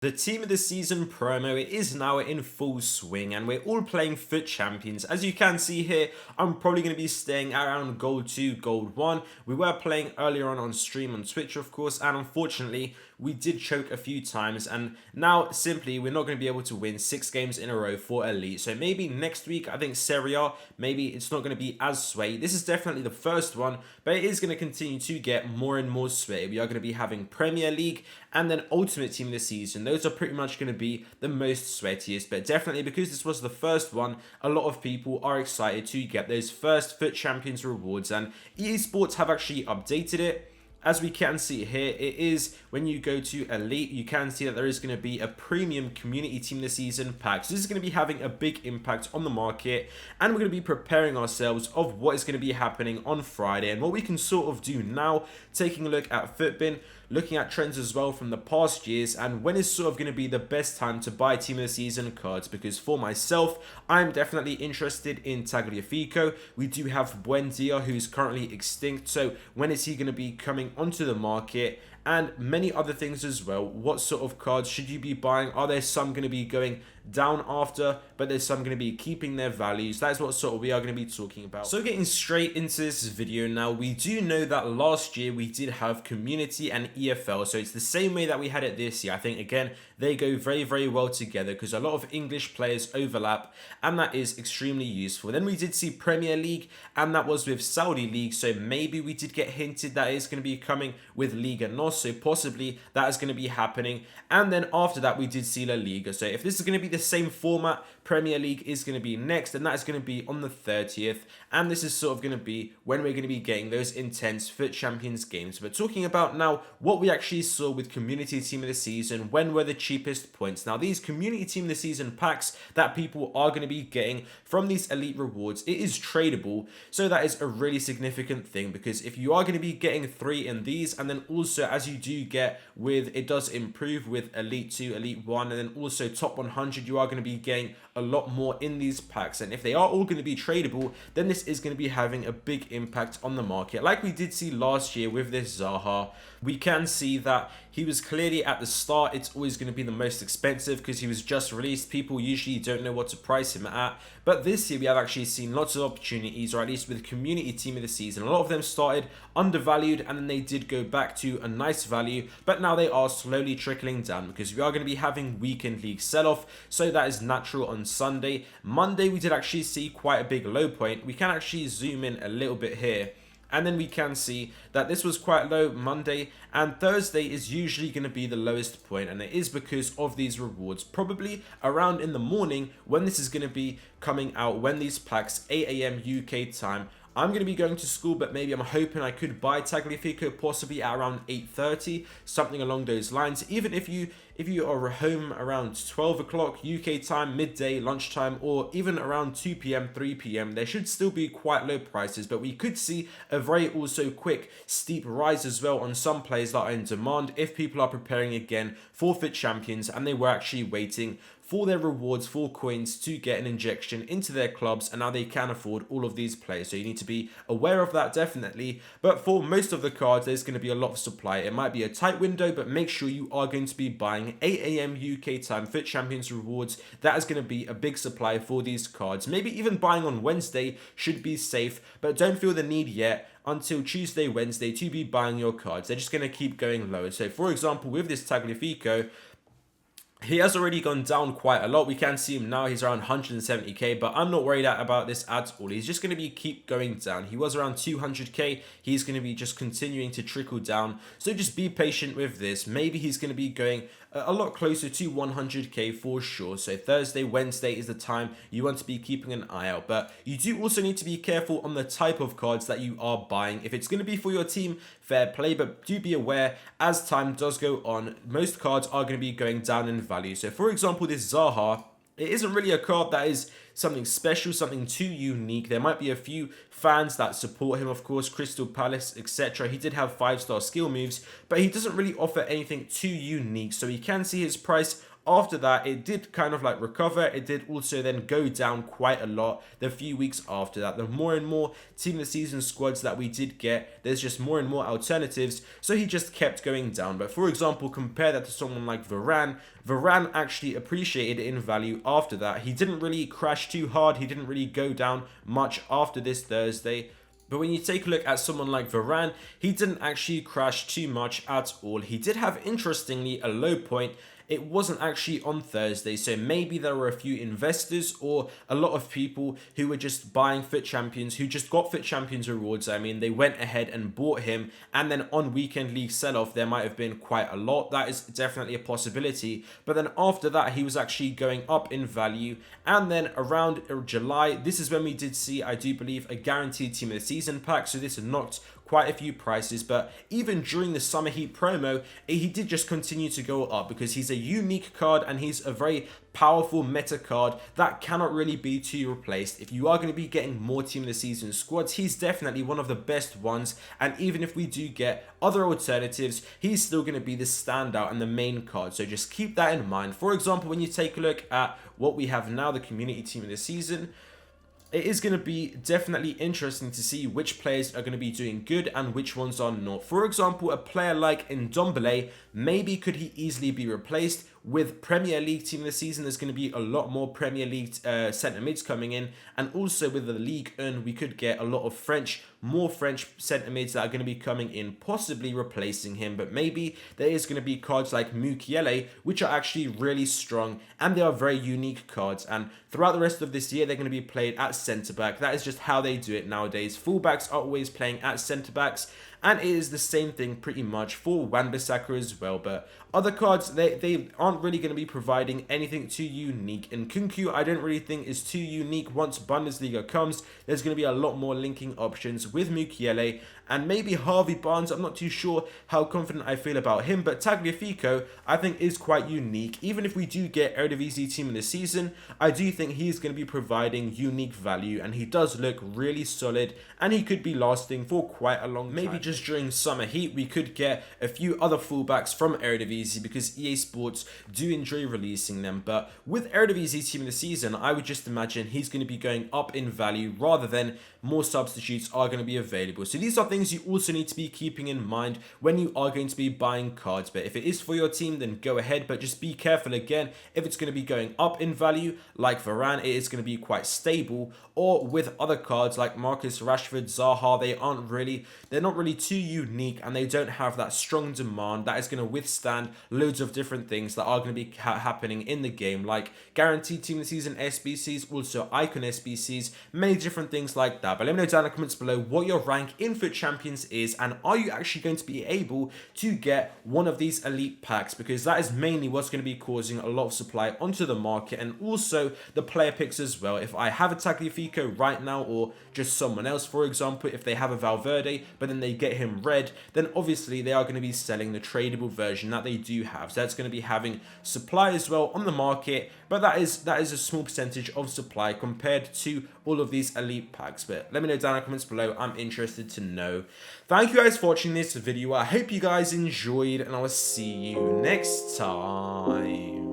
The team of the season promo is now in full swing and we're all playing FUT Champions. As you can see here, I'm probably going to be staying around Gold 2, Gold 1. We were playing earlier on stream on Twitch, of course, and unfortunately, we did choke a few times. And now, simply, we're not going to be able to win 6 games in a row for Elite. So maybe next week, I think Serie A, maybe it's not going to be as sway. This is definitely the first one, but it is going to continue to get more and more sway. We are going to be having Premier League and then Ultimate Team of the season. Those are pretty much going to be the most sweatiest, but definitely because this was the first one, a lot of people are excited to get those first FUT Champions rewards, and EA Sports have actually updated it. As we can see here, it is when you go to Elite, you can see that there is going to be a premium community team of the season pack. So this is going to be having a big impact on the market, and we're going to be preparing ourselves of what is going to be happening on Friday and what we can sort of do now, taking a look at FUTBin, looking at trends as well from the past years, and when is sort of going to be the best time to buy team of the season cards. Because for myself, I'm definitely interested in Tagliafico. We do have Buendia, who's currently extinct, so when is he going to be coming onto the market? And many other things as well. What sort of cards should you be buying? Are there some going to be going down after, but there's some going to be keeping their values? That's what sort of we are going to be talking about. So getting straight into this video now, we do know that last year we did have community and EFL, so it's the same way that we had it this year. I think again they go very well together because a lot of English players overlap, and that is extremely useful. Then we did see Premier League, and that was with Saudi League, so maybe we did get hinted that it's going to be coming with Liga NOS, so possibly that is going to be happening. And then after that we did see La Liga. So if this is going to be the same format, Premier League is going to be next, and that is going to be on the 30th, and this is sort of going to be when we're going to be getting those intense FUT Champions games. But talking about now what we actually saw with community team of the season, when were the cheapest points? Now these community team of the season packs that people are going to be getting from these elite rewards, it is tradable, so that is a really significant thing, because if you are going to be getting 3 in these, and then also as you do get with, it does improve with Elite 2, Elite 1, and then also top 100, you are going to be getting a lot more in these packs. And if they are all going to be tradable, then this is going to be having a big impact on the market. Like we did see last year with this Zaha, we can see that he was clearly at the start, it's always going to be the most expensive because he was just released. People usually don't know what to price him at. But this year we have actually seen lots of opportunities, or at least with the community team of the season. A lot of them started undervalued and then they did go back to a nice value, but now they are slowly trickling down because we are going to be having weekend league sell-off, so that is natural on Sunday. Monday we did actually see quite a big low point. We can actually zoom in a little bit here, and then we can see that this was quite low Monday, and Thursday is usually going to be the lowest point, and it is because of these rewards. Probably around in the morning when this is going to be coming out, when these packs, 8 AM UK time. I'm going to be going to school, but maybe I'm hoping I could buy Tagliafico possibly at around 8:30, something along those lines. Even if you are home around 12 o'clock UK time, midday, lunchtime, or even around 2 PM, 3 PM, there should still be quite low prices, but we could see a very also quick, steep rise as well on some players that are in demand if people are preparing again for FUT Champions and they were actually waiting for their rewards, for coins to get an injection into their clubs, and now they can afford all of these players. So you need to be aware of that definitely. But for most of the cards, there's going to be a lot of supply. It might be a tight window, but make sure you are going to be buying 8 AM UK time FUT Champions rewards. That is going to be a big supply for these cards. Maybe even buying on Wednesday should be safe, but don't feel the need yet until Tuesday, Wednesday to be buying your cards. They're just going to keep going lower. So for example, with this Tagliafico, he has already gone down quite a lot. We can see him now, he's around 170k, but I'm not worried about this at all. He's just going to be keep going down. He was around 200k. He's going to be just continuing to trickle down. So just be patient with this. Maybe he's going to be going a lot closer to 100k for sure. So Thursday, Wednesday is the time you want to be keeping an eye out. But you do also need to be careful on the type of cards that you are buying. If it's going to be for your team, fair play, but do be aware as time does go on, most cards are going to be going down in value. So for example, this Zaha, it isn't really a card that is something special, something too unique. There might be a few fans that support him, of course, Crystal Palace, etc. He did have 5-star skill moves, but he doesn't really offer anything too unique. So you can see his price After that, it did kind of like recover. It did also then go down quite a lot the few weeks after that. The more and more team of the season squads that we did get, there's just more and more alternatives, so he just kept going down. But for example, compare that to someone like Varane. Varane actually appreciated in value after that. He didn't really crash too hard. He didn't really go down much after this Thursday. But when you take a look at someone like Varane, he didn't actually crash too much at all. He did have, interestingly, a low point. It wasn't actually on Thursday, so maybe there were a few investors or a lot of people who were just buying FUT Champions, who just got FUT Champions rewards. I mean, they went ahead and bought him, and then on Weekend League sell-off, there might have been quite a lot. That is definitely a possibility. But then after that, he was actually going up in value. And then around July, this is when we did see, I do believe, a guaranteed team of the season pack. So this knocked quite a few prices, but even during the Summer Heat promo, he did just continue to go up because he's a unique card and he's a very powerful meta card that cannot really be too replaced. If you are going to be getting more team of the season squads, he's definitely one of the best ones, and even if we do get other alternatives, he's still going to be the standout and the main card, so just keep that in mind. For example, when you take a look at what we have now, the community team of the season, it is going to be definitely interesting to see which players are going to be doing good and which ones are not. For example, a player like Ndombele, maybe could he easily be replaced? With Premier League team of the season, there's going to be a lot more Premier League centre mids coming in, and also with the Ligue 1, we could get a lot of more French centre mids that are going to be coming in, possibly replacing him. But maybe there is going to be cards like Mukiele, which are actually really strong, and they are very unique cards. And throughout the rest of this year, they're going to be played at centre back. That is just how they do it nowadays. Fullbacks are always playing at centre backs, and it is the same thing pretty much for Wan-Bissaka as well. But other cards, they aren't really going to be providing anything too unique. And Kunku, I don't really think is too unique. Once Bundesliga comes, there's going to be a lot more linking options with Mukiele and maybe Harvey Barnes. I'm not too sure how confident I feel about him, but Tagliafico, I think, is quite unique. Even if we do get Eredivisie team of the season, I do think he's going to be providing unique value, and he does look really solid, and he could be lasting for quite a long time. Maybe just during Summer Heat, we could get a few other fullbacks from Eredivisie because EA Sports do enjoy releasing them. But with Eredivisie team of the season, I would just imagine he's going to be going up in value rather than more substitutes are going to be available. So these are things you also need to be keeping in mind when you are going to be buying cards. But if it is for your team, then go ahead, but just be careful again. If it's going to be going up in value, like Varane, it is going to be quite stable. Or with other cards like Marcus Rashford, Zaha, they're not really too unique, and they don't have that strong demand that is going to withstand loads of different things that are going to be happening in the game, like guaranteed team of the season SBCs, also icon SBCs, many different things like that. But let me know down in the comments below what your rank in FUT Champions is, and are you actually going to be able to get one of these elite packs, because that is mainly what's going to be causing a lot of supply onto the market, and also the player picks as well. If I have a Tagliafico right now, or just someone else, for example, if they have a Valverde but then they get him red, then obviously they are going to be selling the tradable version that they do have, so that's going to be having supply as well on the market. But that is a small percentage of supply compared to all of these elite packs. But let me know down in the comments below, I'm interested to know. Thank you guys for watching this video. I hope you guys enjoyed, and I will see you next time.